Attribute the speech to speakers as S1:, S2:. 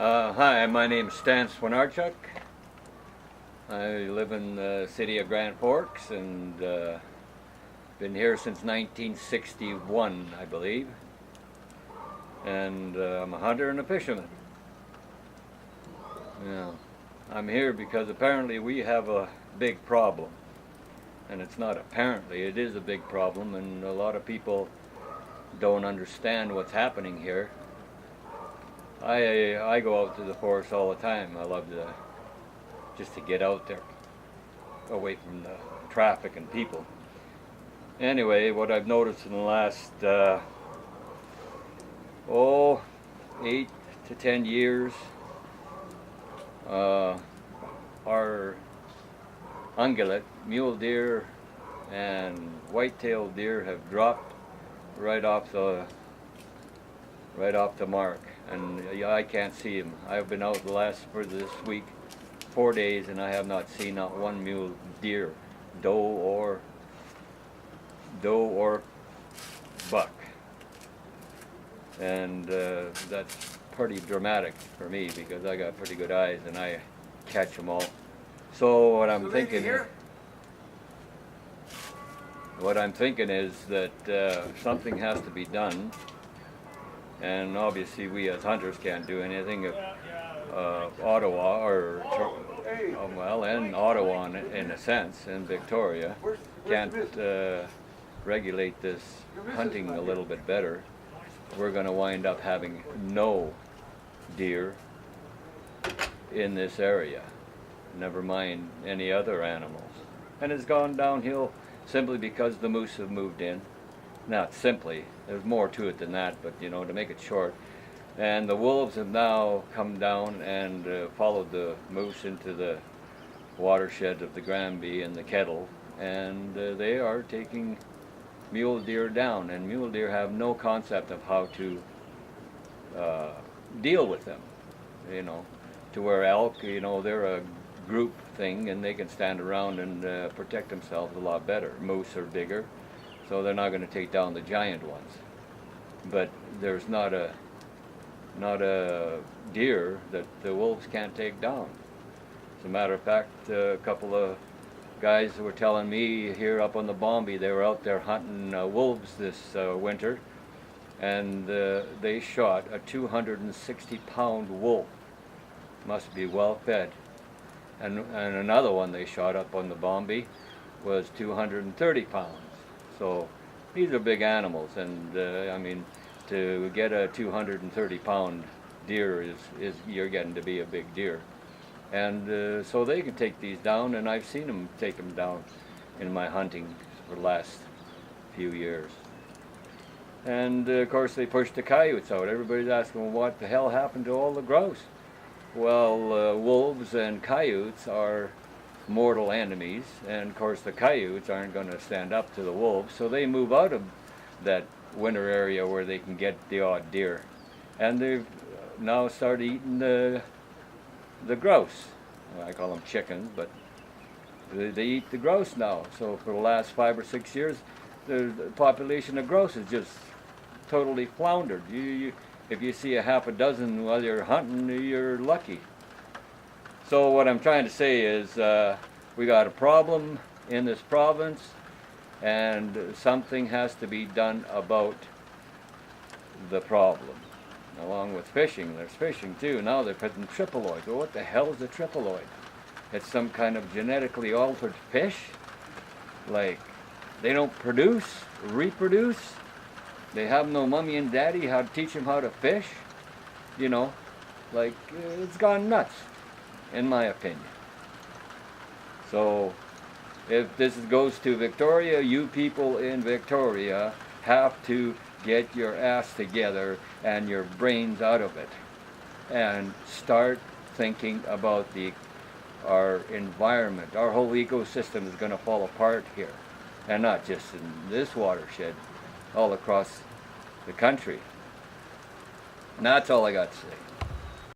S1: Hi, my name is Stan Swinarchuk. I live in the city of Grand Forks and been here since 1961, I believe. And I'm a hunter and a fisherman. Yeah. I'm here because apparently we have a big problem. And it's not apparently, it is a big problem, and a lot of people don't understand what's happening here. I go out to the forest all the time. I love just to get out there, away from the traffic and people. Anyway, what I've noticed in the last 8 to 10 years, our ungulate, mule deer, and white-tailed deer have dropped right off the mark, and I can't see them. I've been out for this week 4 days, and I have not seen not one mule deer, doe or buck, and that's pretty dramatic for me because I got pretty good eyes and I catch them all. So what I'm thinking is that something has to be done. And obviously we as hunters can't do anything if Ottawa, and Ottawa in a sense, and Victoria, can't regulate this hunting a little bit better. We're going to wind up having no deer in this area, never mind any other animals. And it's gone downhill simply because the moose have moved in. Not simply, there's more to it than that, but to make it short. And the wolves have now come down and followed the moose into the watershed of the Granby and the Kettle, and they are taking mule deer down, and mule deer have no concept of how to deal with them, to where elk, they're a group thing and they can stand around and protect themselves a lot better. Moose are bigger, so they're not going to take down the giant ones. But there's not a deer that the wolves can't take down. As a matter of fact, a couple of guys were telling me here up on the Bombay, they were out there hunting wolves this winter, and they shot a 260-pound wolf. Must be well fed. And another one they shot up on the Bombay was 230 pounds. So these are big animals, and I mean, to get a 230-pound deer is you're getting to be a big deer. And so they can take these down, and I've seen them take them down in my hunting for the last few years. And of course they pushed the coyotes out. Everybody's asking, well, what the hell happened to all the grouse? Well, wolves and coyotes are mortal enemies, and of course the coyotes aren't going to stand up to the wolves, so they move out of that winter area where they can get the odd deer, and they've now started eating the grouse. I call them chickens, but they eat the grouse now. So for the last 5 or 6 years, the population of grouse has just totally floundered. If you see a half a dozen while you're hunting, you're lucky. So what I'm trying to say is we got a problem in this province, and something has to be done about the problem. Along with fishing, there's fishing too. Now they're putting triploids. Well, what the hell is a triploid? It's some kind of genetically altered fish. Like, they don't reproduce. They have no mommy and daddy how to teach them how to fish. It's gone nuts, in my opinion. So if this goes to Victoria, you people in Victoria have to get your ass together and your brains out of it and start thinking about our environment. Our whole ecosystem is going to fall apart here, and not just in this watershed, all across the country. And that's all I got to say.